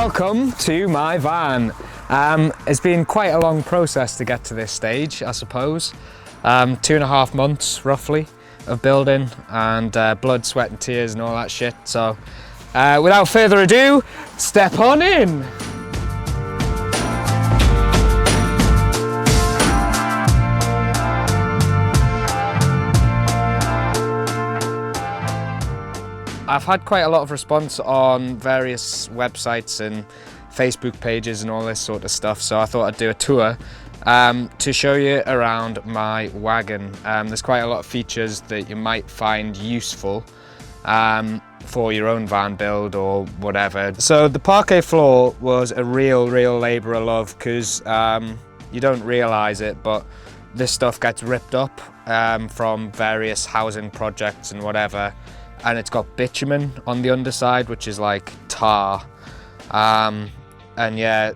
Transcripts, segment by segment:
Welcome to my van. It's been quite a long process to get to this stage, I suppose. 2.5 months roughly of building, and blood, sweat and tears and all that shit. So without further ado, step on in. I've had quite a lot of response on various websites and Facebook pages and all this sort of stuff, so I thought I'd do a tour to show you around my wagon. There's quite a lot of features that you might find useful for your own van build or whatever. So the parquet floor was a real labour of love, because you don't realise it, but this stuff gets ripped up from various housing projects and whatever. And it's got bitumen on the underside, which is like tar. And yeah,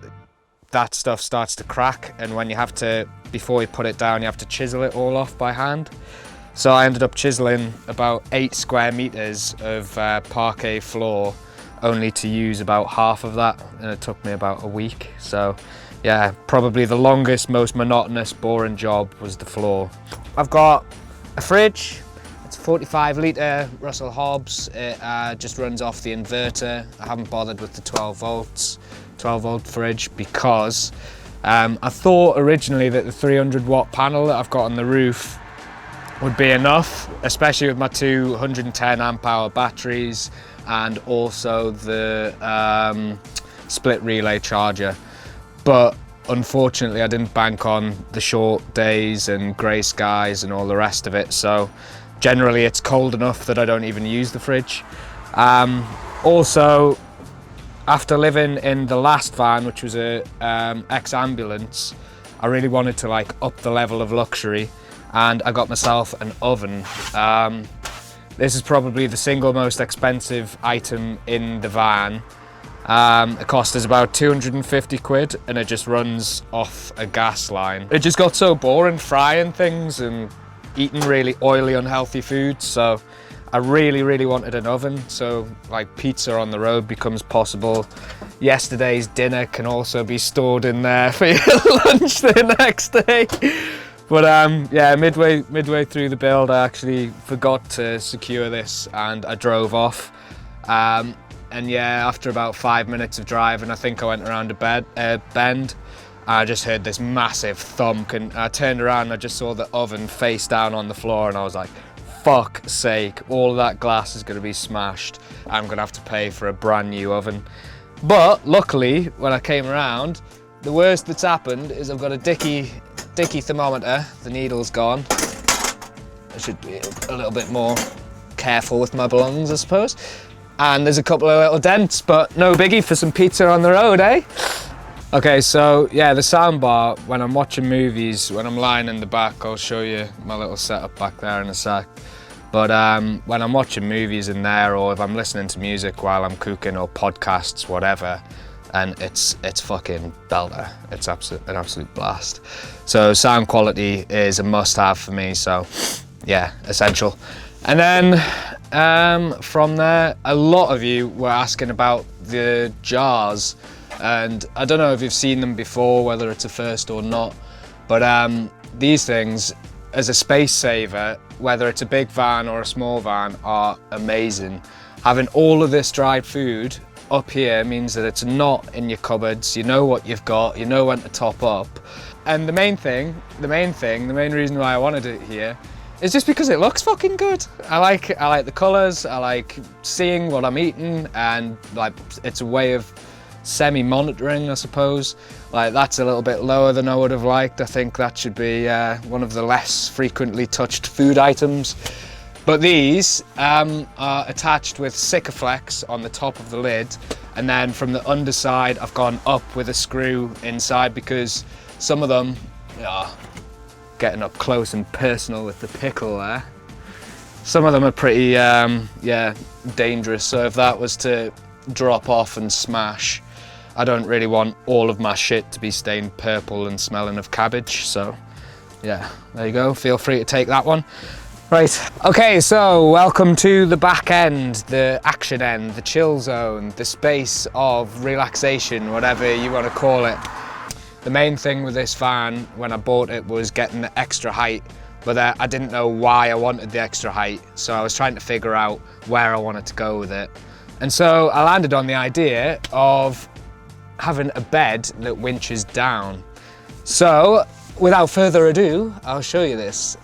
that stuff starts to crack, and when you have to, before you put it down, you have to chisel it all off by hand. So I ended up chiseling about 8 square meters of parquet floor, only to use about half of that, and it took me about a week. So yeah, probably the longest, most monotonous, boring job was the floor. I've got a fridge. It's a 45 litre Russell Hobbs. It just runs off the inverter. I haven't bothered with the 12 volt fridge because I thought originally that the 300 watt panel that I've got on the roof would be enough, especially with my 210 amp hour batteries and also the split relay charger. But unfortunately I didn't bank on the short days and grey skies and all the rest of it, so generally it's cold enough that I don't even use the fridge. Also, after living in the last van, which was a ex-ambulance, I really wanted to like up the level of luxury, and I got myself an oven. This is probably the single most expensive item in the van. It cost us about 250 quid, and it just runs off a gas line. It just got so boring frying things and eating really oily, unhealthy foods, so I really wanted an oven, so like pizza on the road becomes possible. Yesterday's dinner can also be stored in there for your lunch the next day. But yeah, midway through the build I actually forgot to secure this and I drove off. And yeah, after about 5 minutes of driving, I think I went around a bend. I just heard this massive thunk, and I turned around and I just saw the oven face down on the floor, and I was like, fuck's sake, all of that glass is going to be smashed. I'm going to have to pay for a brand new oven. But luckily, when I came around, the worst that's happened is I've got a dicky thermometer. The needle's gone. I should be a little bit more careful with my belongings, I suppose. And there's a couple of little dents, but no biggie for some pizza on the road, eh? Okay, so yeah, the soundbar, when I'm watching movies, when I'm lying in the back, I'll show you my little setup back there in a sec. But when I'm watching movies in there, or if I'm listening to music while I'm cooking, or podcasts, whatever, and it's fucking belter. It's an absolute blast. So sound quality is a must-have for me, so yeah, essential. And then from there, a lot of you were asking about the jars. And I don't know if you've seen them before, whether it's a first or not, but these things, as a space saver, whether it's a big van or a small van, are amazing. Having all of this dried food up here means that it's not in your cupboards, you know what you've got, you know when to top up. And the main reason why I wanted it here is just because it looks fucking good. I like the colours, I like seeing what I'm eating, and like it's a way of semi-monitoring, I suppose. Like, that's a little bit lower than I would have liked. I think that should be one of the less frequently touched food items. But these are attached with Sikaflex on the top of the lid, and then from the underside I've gone up with a screw inside, because some of them are getting up close and personal with the pickle there. Some of them are pretty yeah, dangerous, so if that was to drop off and smash, I don't really want all of my shit to be stained purple and smelling of cabbage, so yeah, there you go, feel free to take that one. Right, okay, so welcome to the back end, the action end, the chill zone, the space of relaxation, whatever you want to call it. The main thing with this van when I bought it was getting the extra height, but I didn't know why I wanted the extra height, so I was trying to figure out where I wanted to go with it. And so I landed on the idea of having a bed that winches down. So without further ado, I'll show you this.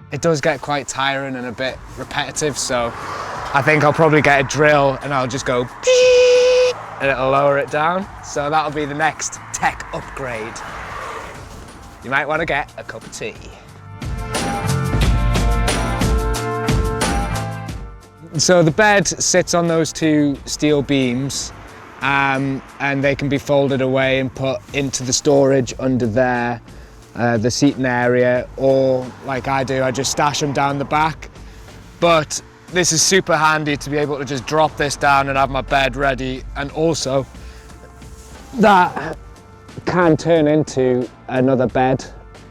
It does get quite tiring and a bit repetitive, so I think I'll probably get a drill and I'll just go and it'll lower it down. So that'll be the next tech upgrade. You might want to get a cup of tea. So the bed sits on those two steel beams and they can be folded away and put into the storage under there. The seating area, or like I do, I just stash them down the back. But this is super handy to be able to just drop this down and have my bed ready, and also that can turn into another bed.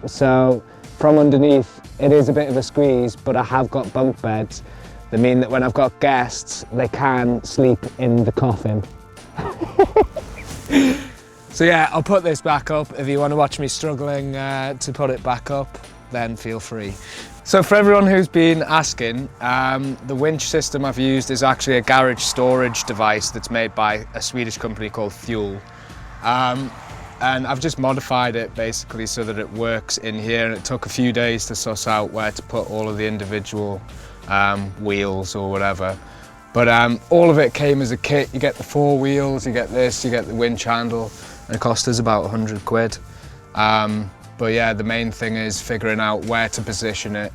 So from underneath it is a bit of a squeeze, but I have got bunk beds that mean that when I've got guests they can sleep in the coffin. So yeah, I'll put this back up. If you want to watch me struggling to put it back up, then feel free. So for everyone who's been asking, the winch system I've used is actually a garage storage device that's made by a Swedish company called Fuel. And I've just modified it basically so that it works in here, and it took a few days to suss out where to put all of the individual wheels or whatever. But all of it came as a kit. You get the 4 wheels, you get this, you get the winch handle. It cost us about 100 quid. But yeah, the main thing is figuring out where to position it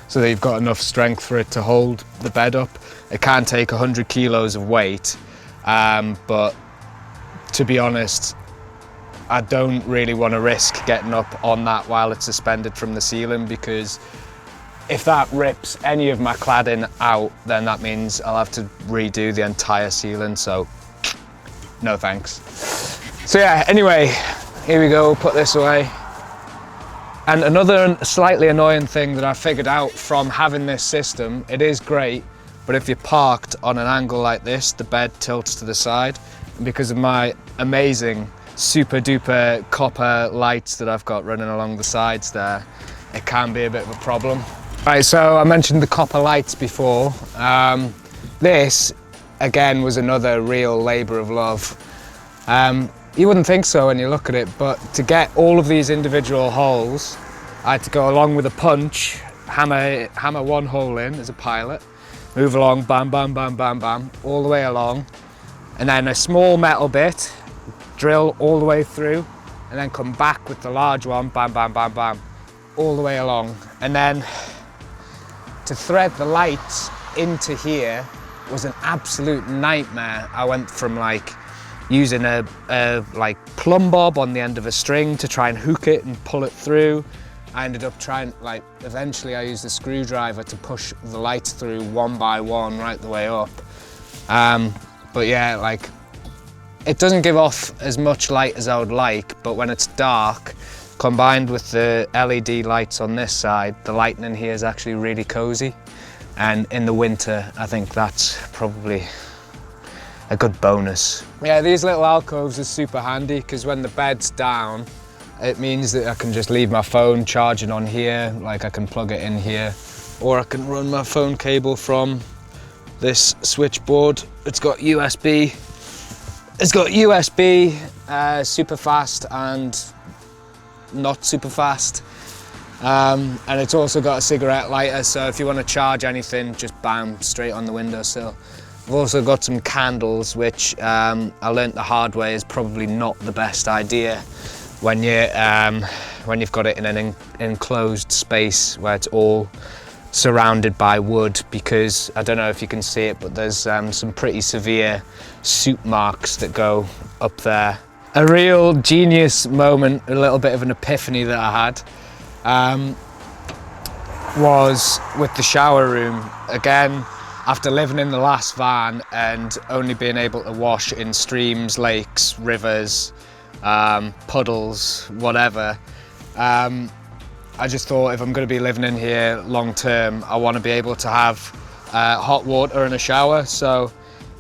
so that you've got enough strength for it to hold the bed up. It can take 100 kilos of weight, but to be honest, I don't really want to risk getting up on that while it's suspended from the ceiling, because if that rips any of my cladding out, then that means I'll have to redo the entire ceiling, so no thanks. So yeah, anyway, here we go, put this away. And another slightly annoying thing that I figured out from having this system, it is great, but if you're parked on an angle like this, the bed tilts to the side. And because of my amazing super duper copper lights that I've got running along the sides there, it can be a bit of a problem. Right, so I mentioned the copper lights before. This, again, was another real labour of love. You wouldn't think so when you look at it, but to get all of these individual holes, I had to go along with a punch, hammer one hole in as a pilot, move along, bam, bam, bam, bam, bam, all the way along, and then a small metal bit, drill all the way through, and then come back with the large one, bam, bam, bam, bam, all the way along. And then to thread the lights into here was an absolute nightmare. I went from like using a like plumb bob on the end of a string to try and hook it and pull it through. I ended up trying, like, eventually I used a screwdriver to push the lights through one by one right the way up. But yeah, like, it doesn't give off as much light as I would like, but when it's dark, combined with the LED lights on this side, the lighting in here is actually really cozy. And in the winter, I think that's probably a good bonus. Yeah, these little alcoves are super handy because when the bed's down, it means that I can just leave my phone charging on here, like I can plug it in here, or I can run my phone cable from this switchboard. It's got USB, super fast and not super fast. And it's also got a cigarette lighter, so if you want to charge anything, just bam, straight on the windowsill. I've also got some candles, which I learnt the hard way is probably not the best idea when you've got it in an enclosed space where it's all surrounded by wood, because I don't know if you can see it, but there's some pretty severe soot marks that go up there. A real genius moment, a little bit of an epiphany that I had was with the shower room. Again, after living in the last van and only being able to wash in streams, lakes, rivers, puddles, whatever, I just thought if I'm going to be living in here long term, I want to be able to have hot water and a shower. So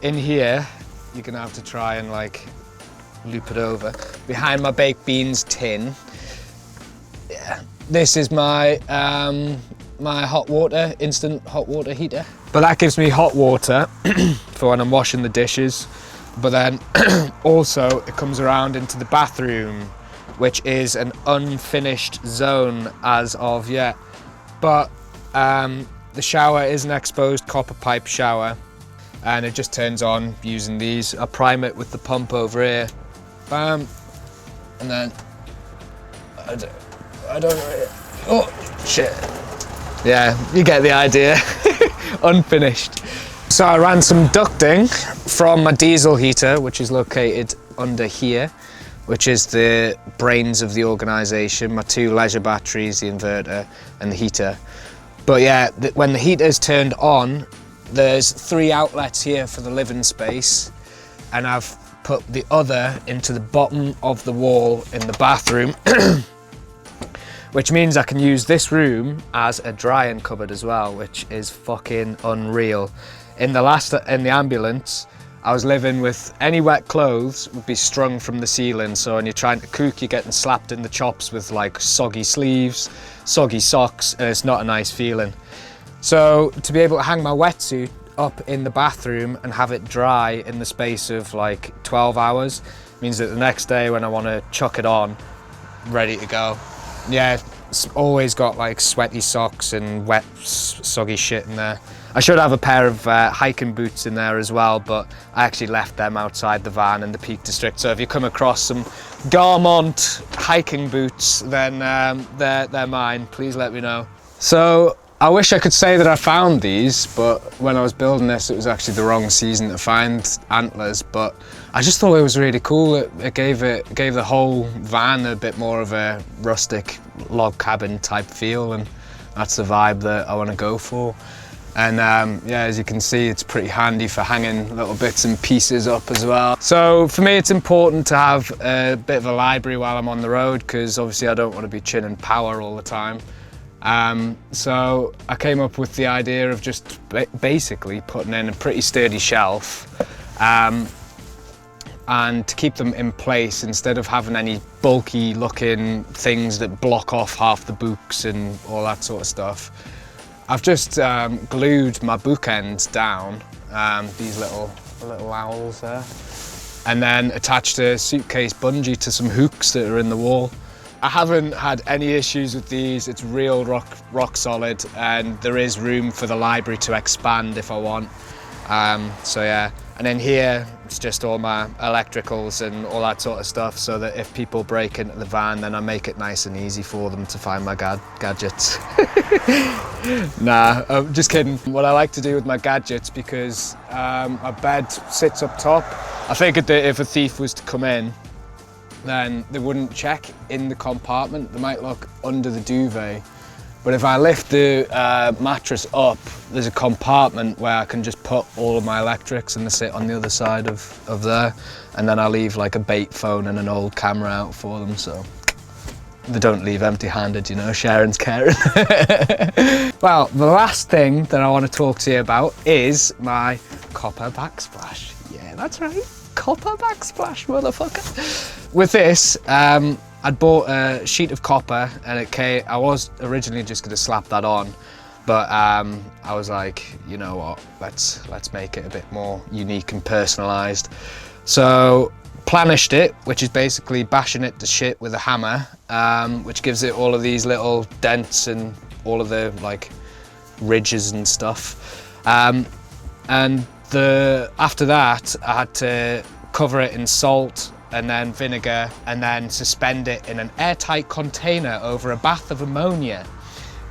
in here, you're going to have to try and like loop it over. Behind my baked beans tin, yeah, this is my my hot water, instant hot water heater. But that gives me hot water for when I'm washing the dishes. But then also it comes around into the bathroom, which is an unfinished zone as of yet. But the shower is an exposed copper pipe shower, and it just turns on using these. I prime it with the pump over here, bam, and then I don't know. Oh shit! Yeah, you get the idea. Unfinished. So I ran some ducting from my diesel heater, which is located under here, which is the brains of the organisation, my 2 leisure batteries, the inverter and the heater. But yeah, when the heater is turned on, there's 3 outlets here for the living space, and I've put the other into the bottom of the wall in the bathroom, which means I can use this room as a drying cupboard as well, which is fucking unreal. In the ambulance, I was living with any wet clothes would be strung from the ceiling. So when you're trying to cook, you're getting slapped in the chops with like soggy sleeves, soggy socks, and it's not a nice feeling. So to be able to hang my wetsuit up in the bathroom and have it dry in the space of like 12 hours means that the next day when I want to chuck it on, ready to go. Yeah, it's always got like sweaty socks and wet, soggy shit in there. I should have a pair of hiking boots in there as well, but I actually left them outside the van in the Peak District. So if you come across some Garmont hiking boots, then they're mine. Please let me know. So I wish I could say that I found these, but when I was building this, it was actually the wrong season to find antlers. But I just thought it was really cool. It gave the whole van a bit more of a rustic log cabin type feel, and that's the vibe that I want to go for. And yeah, as you can see, it's pretty handy for hanging little bits and pieces up as well. So for me, it's important to have a bit of a library while I'm on the road, because obviously I don't want to be chinning power all the time. So I came up with the idea of just basically putting in a pretty sturdy shelf, and to keep them in place, instead of having any bulky looking things that block off half the books and all that sort of stuff, I've just glued my bookends down, these little owls there, and then attached a suitcase bungee to some hooks that are in the wall. I haven't had any issues with these. It's real rock solid, and there is room for the library to expand if I want. So yeah, and then here it's just all my electricals and all that sort of stuff, so that if people break into the van, then I make it nice and easy for them to find my gadgets. Nah, I'm just kidding. What I like to do with my gadgets, because my bed sits up top, I figured that if a thief was to come in, then they wouldn't check in the compartment. They might look under the duvet. But if I lift the mattress up, there's a compartment where I can just put all of my electrics, and they sit on the other side of there. And then I leave like a bait phone and an old camera out for them, so they don't leave empty-handed, you know, Sharon's caring. Well, the last thing that I want to talk to you about is my copper backsplash. Yeah, that's right, copper backsplash, motherfucker. With this, I'd bought a sheet of copper, and I was originally just going to slap that on, but I was like, you know what, let's make it a bit more unique and personalised. So planished it, which is basically bashing it to shit with a hammer, which gives it all of these little dents and all of the like ridges and stuff. And after that, I had to cover it in salt and then vinegar, and then suspend it in an airtight container over a bath of ammonia.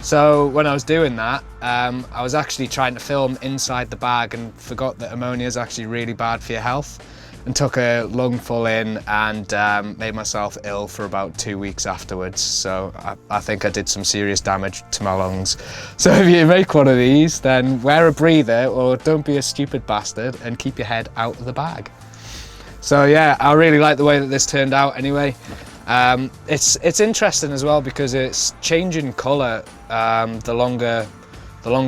So when I was doing that, I was actually trying to film inside the bag and forgot that ammonia is actually really bad for your health, and took a lungful in and made myself ill for about 2 weeks afterwards. So I think I did some serious damage to my lungs. So if you make one of these, then wear a breather, or don't be a stupid bastard and keep your head out of the bag. So yeah, I really like the way that this turned out anyway. It's interesting as well because it's changing colour the longer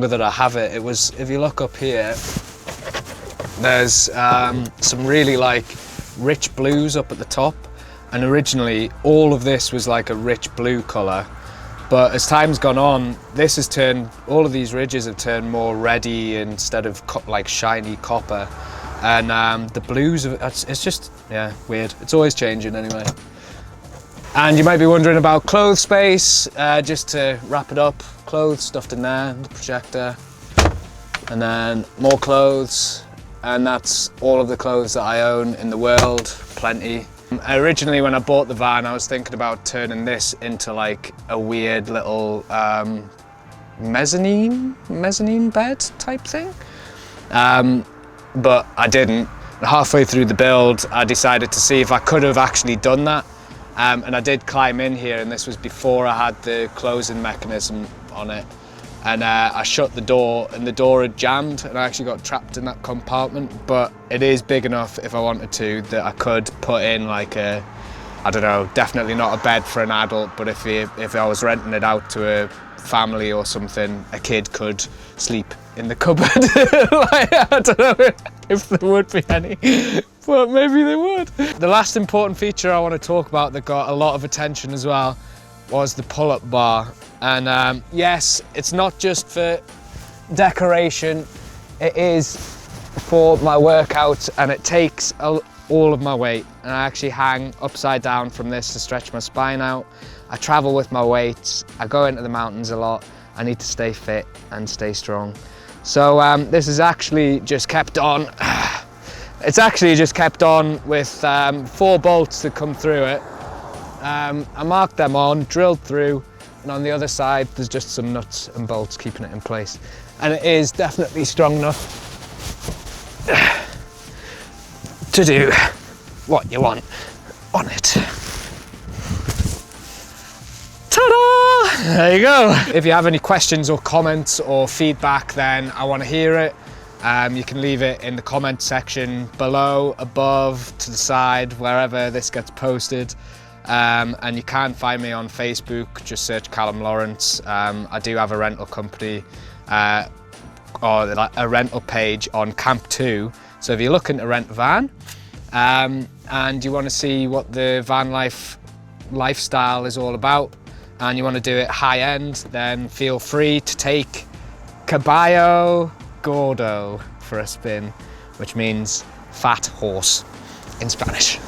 that I have it. It was, if you look up here, there's some really like rich blues up at the top, and originally all of this was like a rich blue colour, but as time's gone on, this has turned, all of these ridges have turned more reddy instead of like shiny copper, and the blues, it's just, yeah, weird. It's always changing anyway. And you might be wondering about clothes space. Just to wrap it up, clothes stuffed in there, the projector, and then more clothes, and that's all of the clothes that I own in the world, plenty. Originally when I bought the van, I was thinking about turning this into like a weird little mezzanine bed type thing, but I didn't. Halfway through the build, I decided to see if I could have actually done that. And I did climb in here, and this was before I had the closing mechanism on it. And I shut the door, and the door had jammed, and I actually got trapped in that compartment. But it is big enough, if I wanted to, that I could put in like a, I don't know, definitely not a bed for an adult, but if I was renting it out to a family or something, a kid could sleep in the cupboard. Like, I don't know if there would be any, but maybe there would. The last important feature I want to talk about that got a lot of attention as well was the pull-up bar. And yes, it's not just for decoration, it is for my workouts, and it takes all of my weight. And I actually hang upside down from this to stretch my spine out. I travel with my weights, I go into the mountains a lot, I need to stay fit and stay strong. So this is actually just kept on. It's actually just kept on with 4 bolts that come through it. I marked them on, drilled through, and on the other side there's just some nuts and bolts keeping it in place. And it is definitely strong enough to do what you want on it. Ta-da! There you go. If you have any questions or comments or feedback, then I want to hear it. You can leave it in the comment section below, above, to the side, wherever this gets posted. And you can find me on Facebook, just search Callum Lawrence. I do have a rental company, or a rental page on Camp 2. So if you're looking to rent a van, and you want to see what the van lifestyle is all about, and you want to do it high end, then feel free to take Caballo Gordo for a spin, which means fat horse in Spanish.